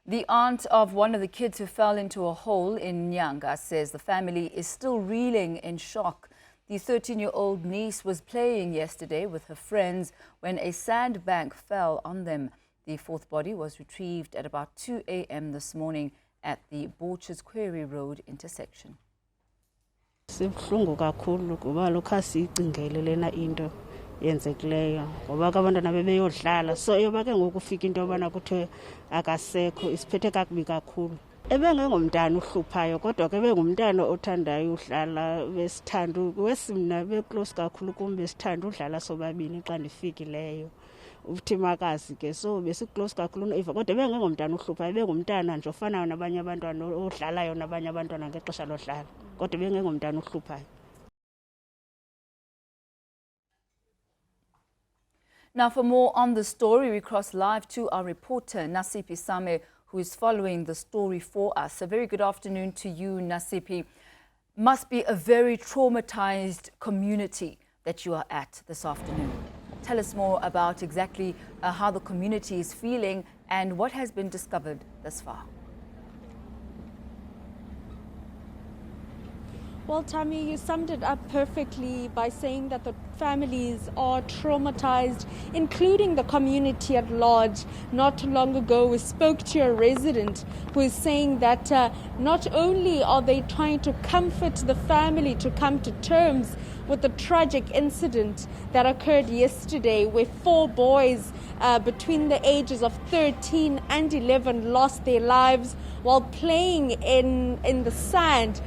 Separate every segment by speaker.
Speaker 1: The aunt of one of the kids who fell into a hole in Nyanga says the family is still reeling in shock. The 13-year-old niece was playing yesterday with her friends when a sandbank fell on them. The fourth body was retrieved at about 2 a.m. this morning at the Borchers Quarry Road intersection.
Speaker 2: Sibhlungu kakhulu kuba lokho sicingele lena into yenzekileyo ngoba abantwana bebeyodlala so yoba ke ngokufika into yobana kuthiwe akasekho isiphethe kakubi kakhulu. Ebengengumntana uhluphayo kodwa ke bengumntana othandayo udlala besithanda wesimna beclose kakhulu kum besithanda udlala sobabini xa ndifikileyo uthimakazi ke so besiclose kakhulu noEva kodwa bengengumntana uhluphayo bengumntana nje ofanayo nabanye abantwana odlalayo nabanye abantwana ngexesha lodlala kodwa bengengumntana uhluphayo.
Speaker 1: Now, for more on the story, we cross live to our reporter, Nasiphi Same, who is following the story for us. A very good afternoon to you, Nasiphi. Must be a very traumatized community that you are at this afternoon. Tell us more about exactly how the community is feeling and what has been discovered thus far.
Speaker 3: Well, Tammy, you summed it up perfectly by saying that the families are traumatized, including the community at large. Not too long ago, we spoke to a resident who is saying that not only are they trying to comfort the family to come to terms with the tragic incident that occurred yesterday where 4 boys between the ages of 13 and 11 lost their lives while playing in the sand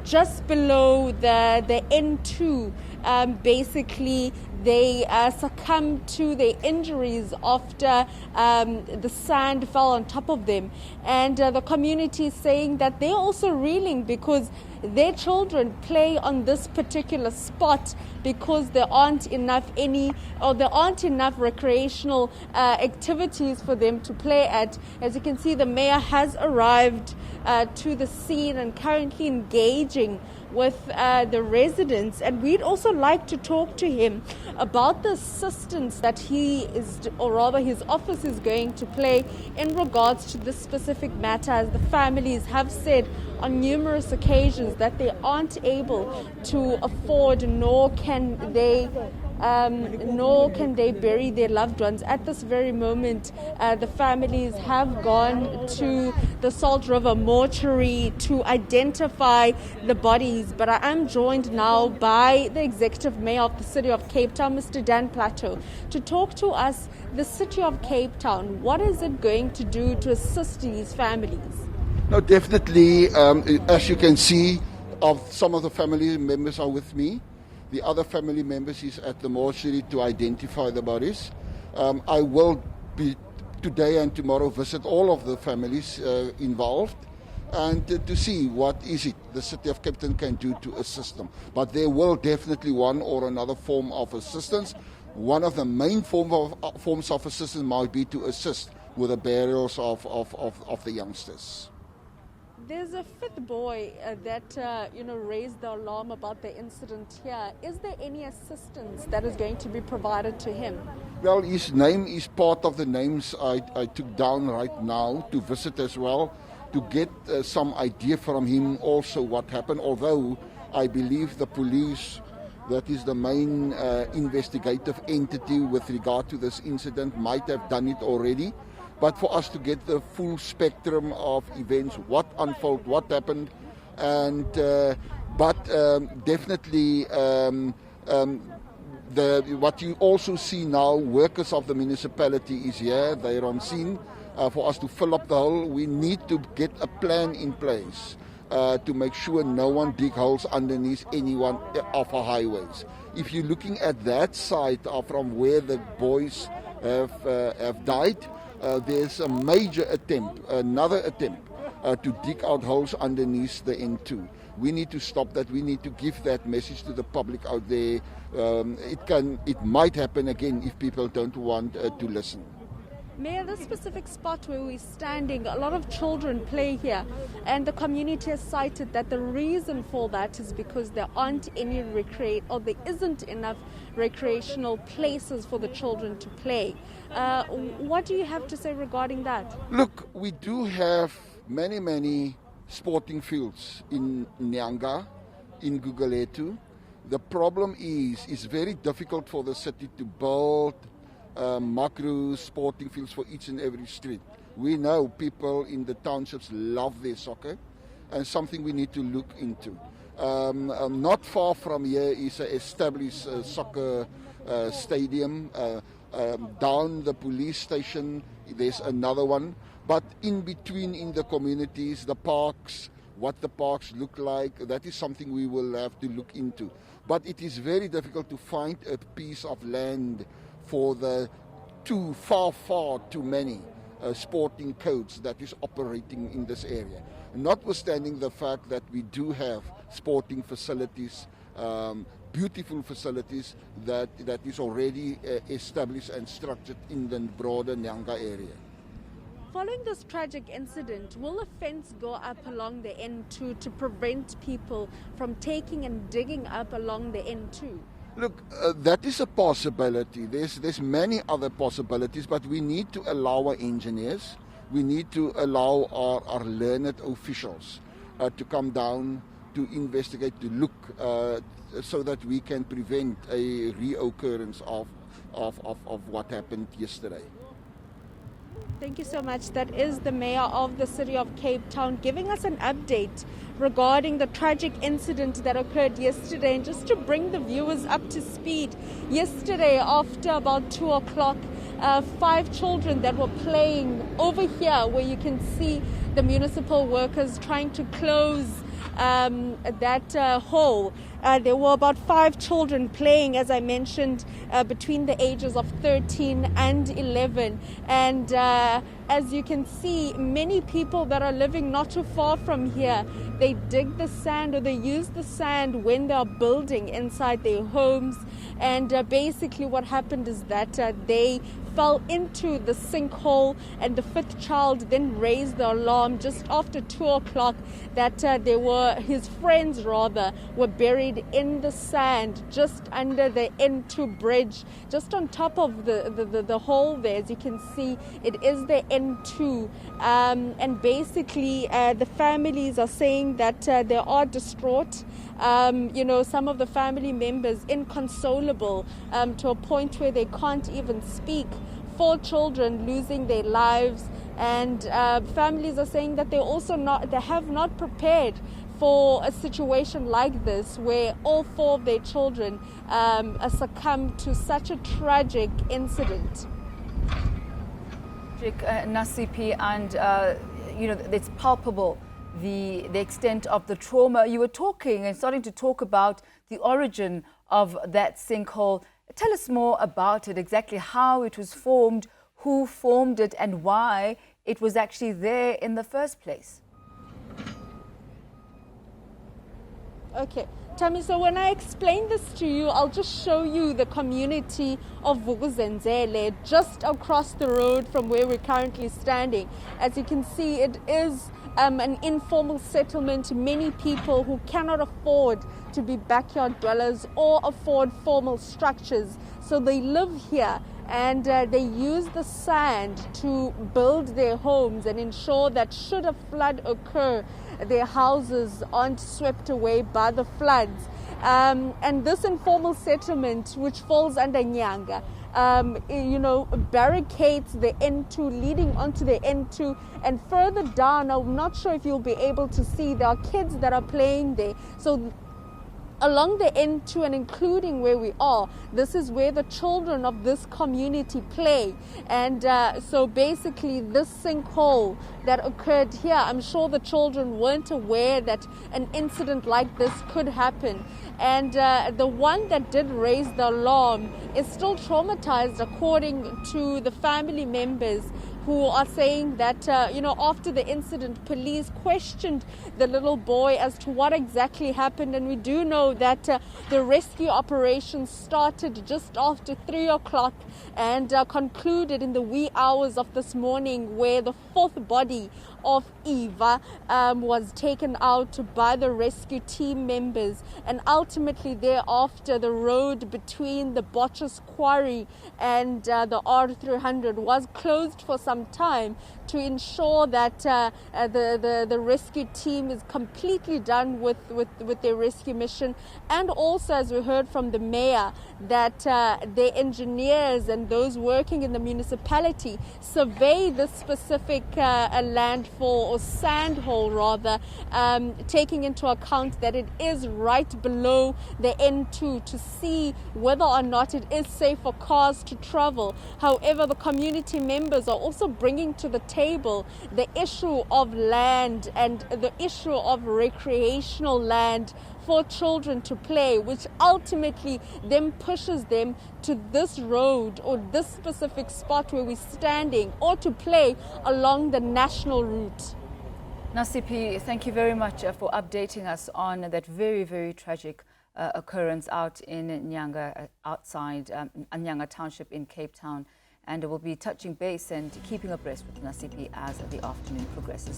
Speaker 3: just below the N2. Basically, they succumbed to their injuries after the sand fell on top of them. And the community is saying that they're also reeling because their children play on this particular spot because there aren't enough recreational activities for them to play at. As you can see, the mayor has arrived to the scene and currently engaging with the residents, and we'd also like to talk to him about the assistance that his office is going to play in regards to this specific matter, as the families have said on numerous occasions that they aren't able to afford nor can they bury their loved ones. At this very moment, the families have gone to the Salt River mortuary to identify the bodies. But I am joined now by the Executive Mayor of the City of Cape Town, Mr. Dan Plateau, to talk to us. The City of Cape Town, what is it going to do to assist these families?
Speaker 4: No, definitely, as you can see, some of the family members are with me. The other family members is at the mortuary to identify the bodies. I will be today and tomorrow visit all of the families involved and to see what is it the City of Cape Town can do to assist them. But there will definitely one or another form of assistance. One of the main forms of assistance might be to assist with the burials of the youngsters.
Speaker 3: There's a 5th boy that raised the alarm about the incident here. Is there any assistance that is going to be provided to him?
Speaker 4: Well, his name is part of the names I took down right now to visit as well, to get some idea from him also what happened, although I believe the police, that is the main investigative entity with regard to this incident, might have done it already. But for us to get the full spectrum of events, what unfolded, what happened, and definitely what you also see now, workers of the municipality is here, they're on scene. For us to fill up the hole, we need to get a plan in place to make sure no one dig holes underneath any one of our highways. If you're looking at that side from where the boys have died, there's a major attempt, another attempt to dig out holes underneath the N2. We need to stop that. We need to give that message to the public out there. It might happen again if people don't want to listen.
Speaker 3: Mayor, this specific spot where we're standing, a lot of children play here, and the community has cited that the reason for that is because there aren't any there isn't enough recreational places for the children to play. What do you have to say regarding that?
Speaker 4: Look, we do have many sporting fields in Nyanga, in Gugulethu. The problem is it's very difficult for the city to build macro sporting fields for each and every street. We know people in the townships love their soccer, and something we need to look into. Not far from here is an established soccer stadium. Down the police station, there's another one. But in between, in the communities, the parks, what the parks look like, that is something we will have to look into. But it is very difficult to find a piece of land for the far too many sporting codes that is operating in this area. Notwithstanding the fact that we do have sporting facilities, beautiful facilities that is already established and structured in the broader Nyanga area.
Speaker 3: Following this tragic incident, will a fence go up along the N2 to prevent people from taking and digging up along the N2?
Speaker 4: Look, that is a possibility. There's many other possibilities, but we need to allow our engineers, we need to allow our learned officials to come down, to investigate, to look, so that we can prevent a reoccurrence of what happened yesterday.
Speaker 3: Thank you so much. That is the Mayor of the City of Cape Town giving us an update regarding the tragic incident that occurred yesterday. And just to bring the viewers up to speed, yesterday after about 2 o'clock, 5 children that were playing over here where you can see the municipal workers trying to close that hole. There were about 5 children playing, as I mentioned, between the ages of 13 and 11. And as you can see, many people that are living not too far from here, they dig the sand or they use the sand when they are building inside their homes. And basically what happened is that they fell into the sinkhole, and the 5th child then raised the alarm just after 2 o'clock that his friends were buried in the sand just under the N2 bridge, just on top of the hole there. As you can see, it is the N2, and basically the families are saying that they are distraught. Some of the family members inconsolable to a point where they can't even speak. 4 children losing their lives, and families are saying that they have not prepared for a situation like this where all 4 of their children succumbed to such a tragic incident.
Speaker 1: Nasiphi, and it's palpable the extent of the trauma. You were talking and starting to talk about the origin of that sinkhole. Tell us more about it, exactly how it was formed, who formed it, and why it was actually there in the first place.
Speaker 3: Okay, Tammy, so when I explain this to you, I'll just show you the community of Vukuzenzele just across the road from where we're currently standing. As you can see, it is an informal settlement. Many people who cannot afford to be backyard dwellers or afford formal structures, so they live here, and they use the sand to build their homes and ensure that should a flood occur, their houses aren't swept away by the floods. And this informal settlement, which falls under Nyanga, barricades the N2, leading onto the N2, and further down, I'm not sure if you'll be able to see, there are kids that are playing there. So along the N2 and including where we are, this is where the children of this community play. And so basically this sinkhole that occurred here, I'm sure the children weren't aware that an incident like this could happen. And the one that did raise the alarm is still traumatized, according to the family members who are saying that, after the incident, police questioned the little boy as to what exactly happened. And we do know that the rescue operation started just after 3 o'clock and concluded in the wee hours of this morning, where the fourth body of Eva was taken out by the rescue team members. And ultimately thereafter, the road between the Botchers Quarry and the R300 was closed for some time to ensure that the rescue team is completely done with their rescue mission. And also, as we heard from the mayor, that their engineers and those working in the municipality survey this specific landfall, or sand hole rather, taking into account that it is right below the N2, to see whether or not it is safe for cars to travel. However, the community members are also bringing to the table the issue of land and the issue of recreational land for children to play, which ultimately then pushes them to this road or this specific spot where we're standing, or to play along the national route.
Speaker 1: Nasiphi, thank you very much for updating us on that very, very tragic occurrence out in Nyanga, outside Nyanga Township in Cape Town. And we'll be touching base and keeping abreast with Nasiphi as the afternoon progresses.